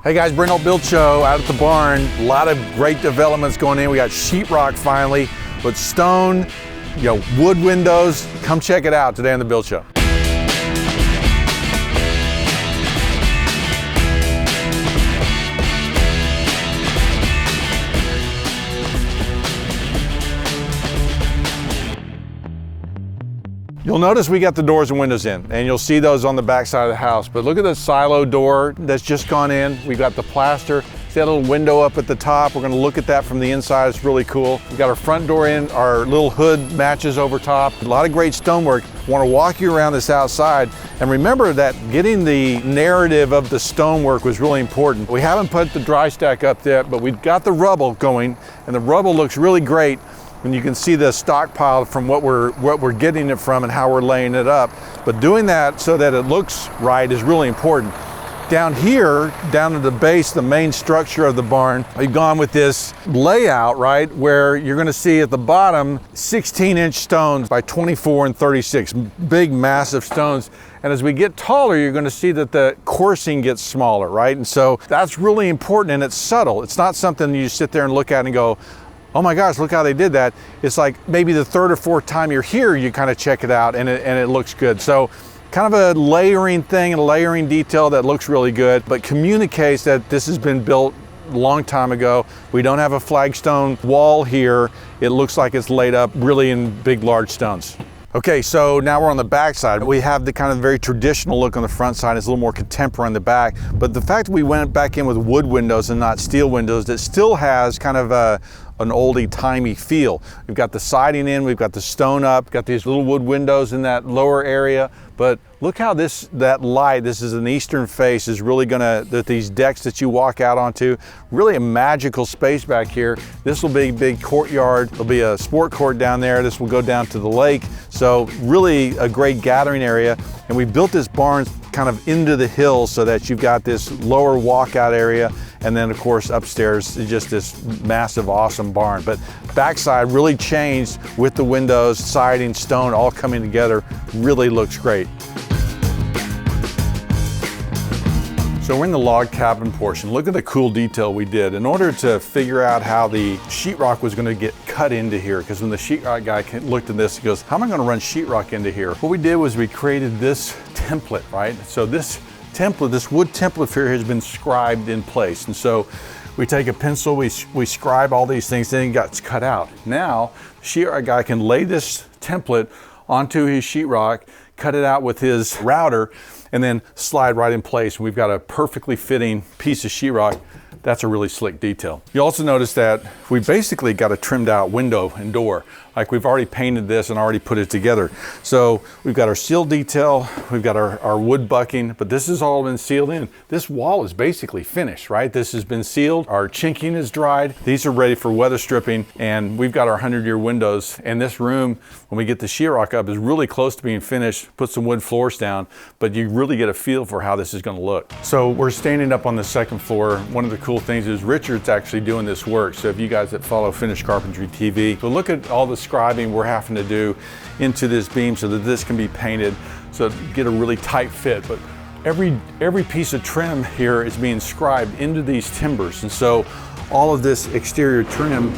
Hey guys, Brent Hull Build Show out at the barn. A lot of great developments going in. We got sheetrock finally, but stone, wood windows. Come check it out today on the Build Show. You'll notice we got the doors and windows in, and you'll see those on the back side of the house. But look at the silo door that's just gone in. We've got the plaster. See that little window up at the top? We're gonna look at that from the inside. It's really cool. We've got our front door in. Our little hood matches over top. A lot of great stonework. I wanna walk you around this outside. And remember that getting the narrative of the stonework was really important. We haven't put the dry stack up yet, but we've got the rubble going, and the rubble looks really great. And you can see the stockpile from what we're getting it from and how we're laying it up. But doing that so that it looks right is really important. Down here, down at the base, the main structure of the barn, we've gone with this layout, right, where you're gonna see at the bottom 16-inch stones by 24 and 36, big, massive stones. And as we get taller, you're gonna see that the coursing gets smaller, right? And so that's really important, and it's subtle. It's not something you sit there and look at and go, oh my gosh, look how they did that. It's like maybe the third or fourth time you're here, you kind of check it out and it looks good. So kind of a layering thing and a layering detail that looks really good, but communicates that this has been built a long time ago. We don't have a flagstone wall here. It looks like it's laid up really in big, large stones. Okay, so now we're on the back side. We have the kind of very traditional look on the front side. It's a little more contemporary on the back, but the fact that we went back in with wood windows and not steel windows, that still has kind of an oldie-timey feel. We've got the siding in, we've got the stone up, got these little wood windows in that lower area, but look how that light, this is an eastern face, is really these decks that you walk out onto, really a magical space back here. This will be a big courtyard. There'll be a sport court down there. This will go down to the lake. So really a great gathering area. And we built this barn kind of into the hills so that you've got this lower walkout area. And then of course upstairs is just this massive, awesome barn. But backside really changed with the windows, siding, stone, all coming together. Really looks great. So we're in the log cabin portion. Look at the cool detail we did. In order to figure out how the sheetrock was gonna get cut into here, because when the sheetrock guy looked at this, he goes, how am I gonna run sheetrock into here? What we did was we created this template, right? So this template, this wood template here has been scribed in place. And so we take a pencil, we scribe all these things, then it gets cut out. Now, the sheetrock guy can lay this template onto his sheetrock, cut it out with his router, and then slide right in place. We've got a perfectly fitting piece of sheetrock. That's a really slick detail. You also notice that we basically got a trimmed out window and door. Like we've already painted this and already put it together. So we've got our seal detail, we've got our wood bucking, but this has all been sealed in. This wall is basically finished, right? This has been sealed, our chinking is dried. These are ready for weather stripping, and we've got our 100-year windows. And this room, when we get the sheetrock up, is really close to being finished. Put some wood floors down, but you really get a feel for how this is gonna look. So we're standing up on the second floor. One of the cool things is Richard's actually doing this work. So if you guys that follow Finished Carpentry TV, so look at all the scribing we're having to do into this beam so that this can be painted so that you get a really tight fit. But every piece of trim here is being scribed into these timbers. And so all of this exterior trim,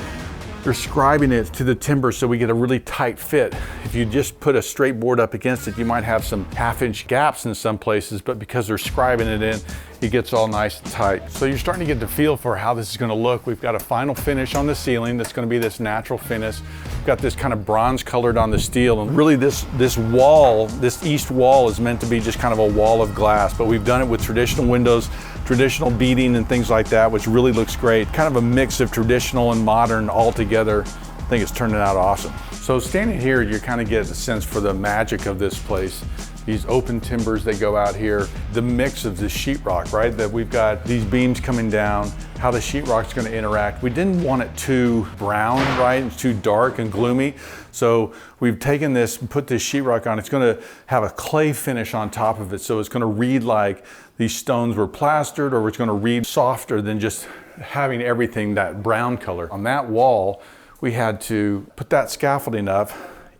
they're scribing it to the timber so we get a really tight fit. If you just put a straight board up against it, you might have some half-inch gaps in some places, but because they're scribing it in, it gets all nice and tight. So you're starting to get the feel for how this is gonna look. We've got a final finish on the ceiling that's gonna be this natural finish. We've got this kind of bronze colored on the steel, and really this wall, this east wall is meant to be just kind of a wall of glass, but we've done it with traditional windows, traditional beading and things like that, which really looks great. Kind of a mix of traditional and modern all together. I think it's turning out awesome. So standing here, you kind of get a sense for the magic of this place. These open timbers that go out here, the mix of the sheetrock, right? That we've got these beams coming down, how the sheetrock's gonna interact. We didn't want it too brown, right? It's too dark and gloomy. So we've taken this and put this sheetrock on. It's gonna have a clay finish on top of it. So it's gonna read like these stones were plastered, or it's gonna read softer than just having everything that brown color. On that wall, we had to put that scaffolding up,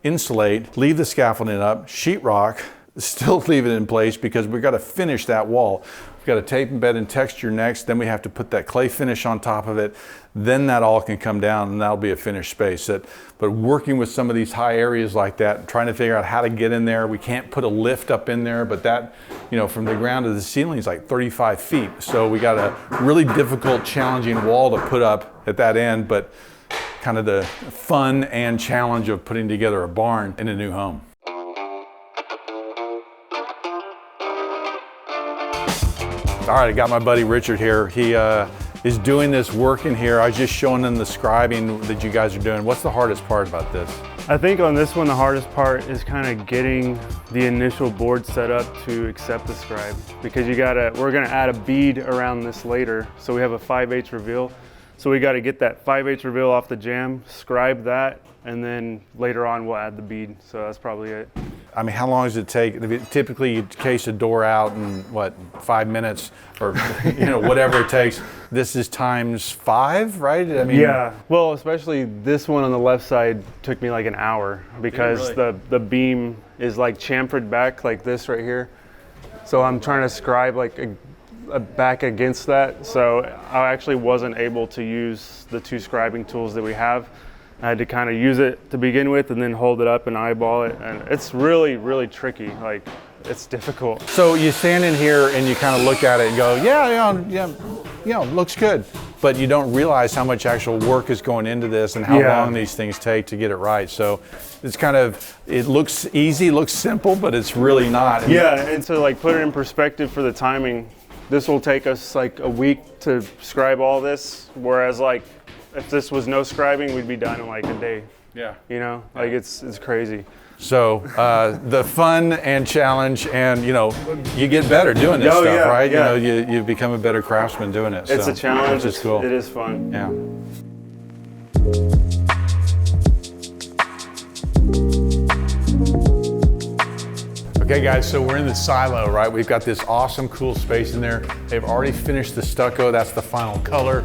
insulate, leave the scaffolding up, sheetrock, still leave it in place because we've got to finish that wall. We've got a tape and bed and texture next, then we have to put that clay finish on top of it. Then that all can come down and that'll be a finished space. But working with some of these high areas like that, trying to figure out how to get in there. We can't put a lift up in there, but that, you know, from the ground to the ceiling is like 35 feet. So we got a really difficult, challenging wall to put up at that end, but kind of the fun and challenge of putting together a barn in a new home. All right, I got my buddy Richard here. He is doing this work in here. I was just showing him the scribing that you guys are doing. What's the hardest part about this? I think on this one, the hardest part is kind of getting the initial board set up to accept the scribe, because we're gonna add a bead around this later. So we have a 5/8 reveal. So we got to get that 5/8 reveal off the jamb, scribe that, and then later on we'll add the bead. So that's probably it. I mean, how long does it take? Typically you case a door out in what, 5 minutes, or you know, whatever it takes. This is ×5, right? I mean, yeah. Well, especially this one on the left side took me like an hour, because the beam is like chamfered back like this right here. So I'm trying to scribe like a back against that, so I actually wasn't able to use the 2 scribing tools that we have. I had to kind of use it to begin with and then hold it up and eyeball it, and it's really, really tricky. Like, it's difficult. So you stand in here and you kind of look at it and go, looks good, but you don't realize how much actual work is going into this and how long these things take to get it right. So it's kind of, it looks easy, looks simple, but it's really not. Yeah, and to like put it in perspective for the timing, this will take us like a week to scribe all this, whereas like if this was no scribing, we'd be done in like a day. Yeah. You know, like it's crazy. So the fun and challenge, and you know, you get better doing this stuff, right? Yeah. You know, you become a better craftsman doing it. It's a challenge. It's cool. It is fun. Yeah. Okay guys, so we're in the silo, right? We've got this awesome, cool space in there. They've already finished the stucco. That's the final color.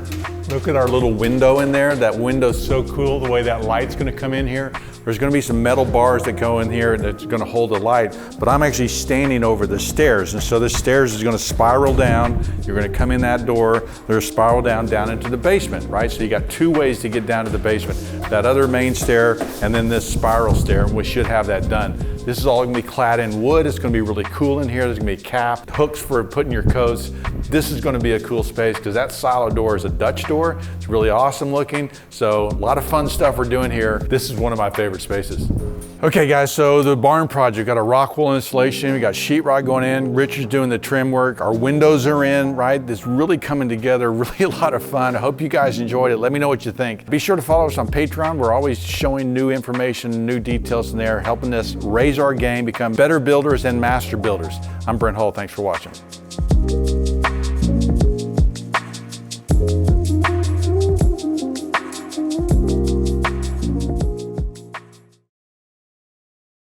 Look at our little window in there. That window's so cool, the way that light's gonna come in here. There's gonna be some metal bars that go in here that's gonna hold the light, but I'm actually standing over the stairs. And so the stairs is gonna spiral down. You're gonna come in that door, there's a spiral down into the basement, right? So you got 2 ways to get down to the basement. That other main stair, and then this spiral stair, and we should have that done. This is all gonna be clad in wood. It's gonna be really cool in here. There's gonna be capped hooks for putting your coats. This is gonna be a cool space because that silo door is a Dutch door. It's really awesome looking. So a lot of fun stuff we're doing here. This is one of my favorite spaces. Okay guys, so the barn project, got a rock wool installation, we got sheetrock going in, Richard's doing the trim work, our windows are in, right? It's really coming together, really a lot of fun. I hope you guys enjoyed it. Let me know what you think. Be sure to follow us on Patreon. We're always showing new information, new details in there, helping us raise our game, become better builders and master builders. I'm Brent Hull, thanks for watching.